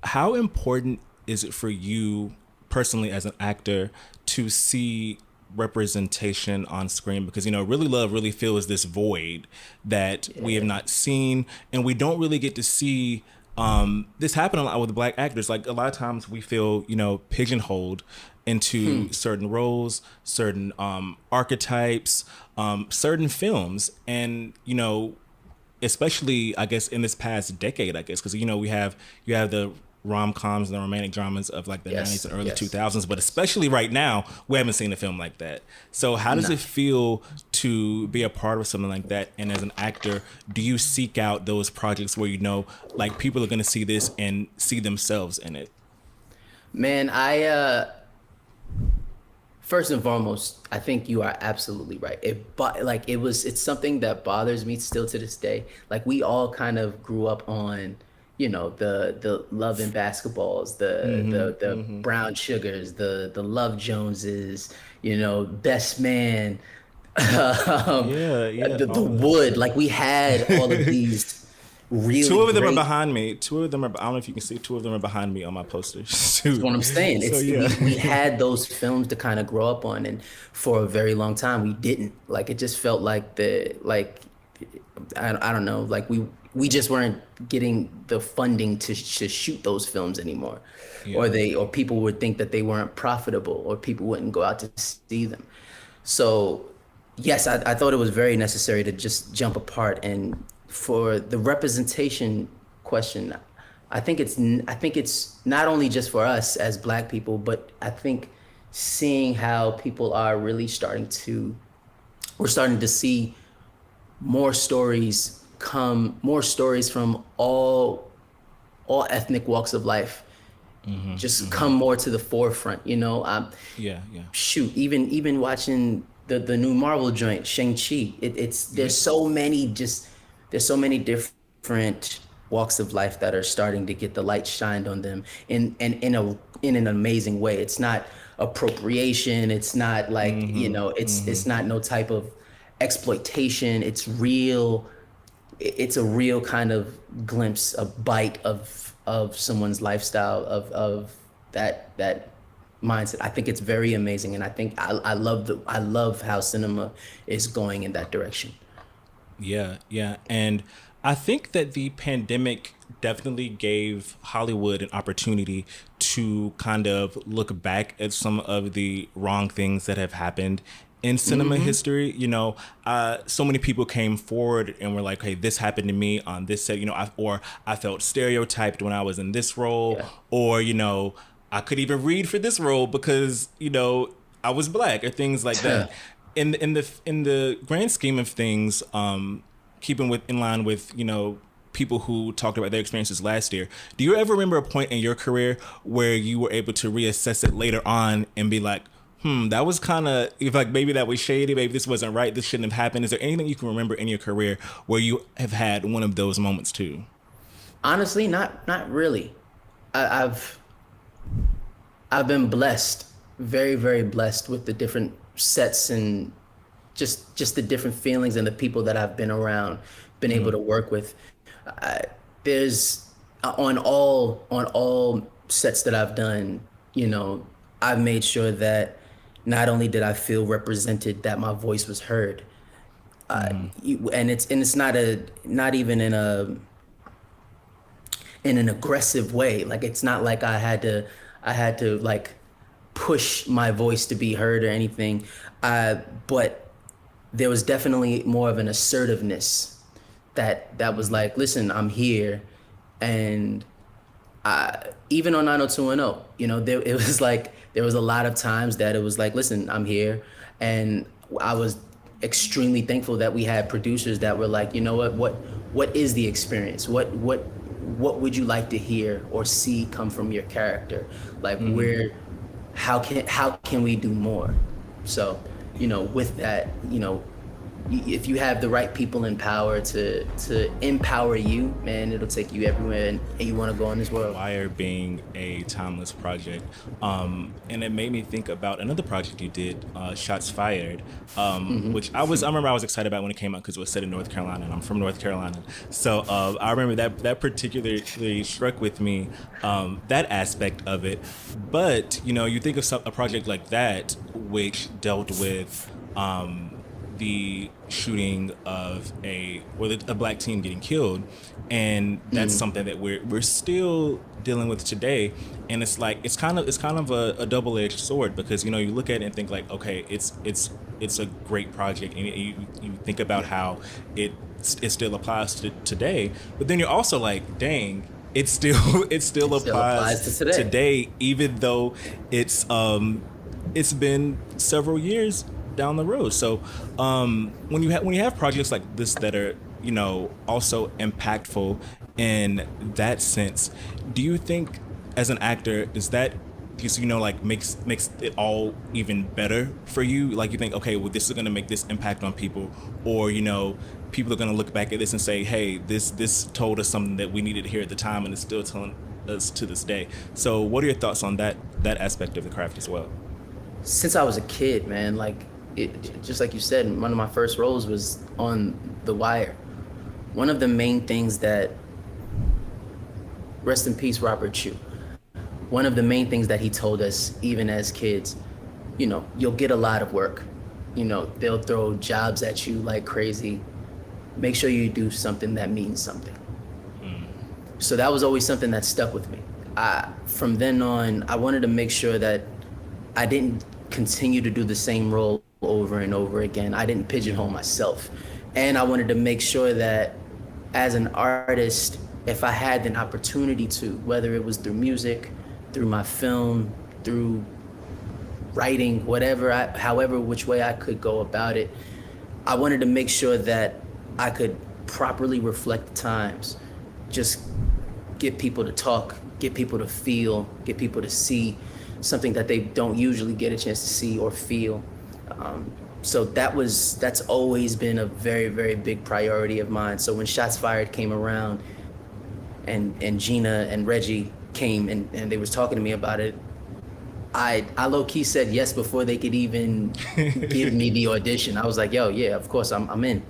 How important is it for you personally as an actor to see representation on screen? Because really love really fills this void that we have Yeah. not seen, and we don't really get to see this happen a lot with black actors. Like a lot of times we feel pigeonholed into certain roles, certain archetypes, certain films, and especially I guess in this past decade, I guess because we have you have the rom-coms and the romantic dramas of like the 90s Yes. and early Yes. 2000s, but Yes. especially right now we haven't seen a film like that. So how does Nah. it feel to be a part of something like that, and as an actor do you seek out those projects where like people are going to see this and see themselves in it? Man, first and foremost, I think you are absolutely right. It's something that bothers me still to this day. Like we all kind of grew up on, the Love and Basketballs, the Brown Sugars, the Love Joneses, Best Man, Yeah, yeah, the all of that. Wood. Like we had all of these really Two of them are great. behind me. Two of them are. I don't know if you can see. Two of them are behind me on my posters That's too. what I'm saying. So It's yeah. we had those films to kind of grow up on, and for a very long time we didn't. Like it just felt like I don't know, like we just weren't getting the funding to shoot those films anymore, Yeah. or people would think that they weren't profitable, or people wouldn't go out to see them. So yes, I thought it was very necessary to just jump apart. And for the representation question, I think it's not only just for us as Black people, but I think seeing how people are really we're starting to see more stories from all ethnic walks of life just come more to the forefront. Yeah. Yeah. Shoot, even watching the new Marvel joint, Shang-Chi, it's Yeah. there's so many different walks of life that are starting to get the light shined on them in an amazing way. It's not appropriation, it's not like, it's not no type of exploitation. It's a real kind of glimpse, a bite of someone's lifestyle, of that mindset. I think it's very amazing, and I think I love how cinema is going in that direction. Yeah, yeah. And I think that the pandemic definitely gave Hollywood an opportunity to kind of look back at some of the wrong things that have happened in cinema Hmm. history. So many people came forward and were like, hey, this happened to me on this set, or I felt stereotyped when I was in this role, Yeah. or, I could even read for this role because, I was black, or things like that. In the grand scheme of things, keeping with in line with people who talked about their experiences last year, do you ever remember a point in your career where you were able to reassess it later on and be like, that was kind of like maybe that was shady, maybe this wasn't right, this shouldn't have happened? Is there anything you can remember in your career where you have had one of those moments too? Honestly, not really. I've been blessed, very, very blessed with the different sets, and just the different feelings and the people that I've been around, been able to work with. I, there's on all sets that I've done, I've made sure that not only did I feel represented, that my voice was heard. And it's not even in an aggressive way. Like it's not like I had to like push my voice to be heard or anything. But there was definitely more of an assertiveness that was like, listen, I'm here. And even on 90210, it was like there was a lot of times that it was like, listen, I'm here. And I was extremely thankful that we had producers that were like, you know what is the experience? What would you like to hear or see come from your character? Like where how can we do more? So, with that, if you have the right people in power to empower you, man, it'll take you everywhere and you want to go in this world. Wire being a timeless project, and it made me think about another project you did, Shots Fired, which I remember I was excited about when it came out because it was set in North Carolina, and I'm from North Carolina, so I remember that particularly struck with me, that aspect of it. But you think of a project like that, which dealt with the shooting of a black teen getting killed, and that's something that we're still dealing with today. And it's like it's kind of a double-edged sword, because you look at it and think like, okay, it's a great project, and you think about how it still applies to today, but then you're also like, dang, it still applies to today, even though it's been several years down the road. So when you have projects like this that are also impactful in that sense, do you think as an actor, does that just like makes it all even better for you? Like, you think, okay, well, this is going to make this impact on people, or people are going to look back at this and say, hey, this told us something that we needed to hear at the time, and it's still telling us to this day. So what are your thoughts on that aspect of the craft as well? Since I was a kid, man, like, just like you said, one of my first roles was on The Wire. One of the main things that, rest in peace, Robert Chu, one of the main things that he told us, even as kids, you'll get a lot of work. They'll throw jobs at you like crazy. Make sure you do something that means something. So that was always something that stuck with me. From then on, I wanted to make sure that I didn't continue to do the same role over and over again. I didn't pigeonhole myself. And I wanted to make sure that as an artist, if I had an opportunity to, whether it was through music, through my film, through writing, however which way I could go about it, I wanted to make sure that I could properly reflect the times, just get people to talk, get people to feel, get people to see something that they don't usually get a chance to see or feel. So that's always been a very, very big priority of mine. So when Shots Fired came around, and Gina and Reggie came and they was talking to me about it, I low-key said yes before they could even give me the audition. I was like, yo, yeah, of course, I'm in.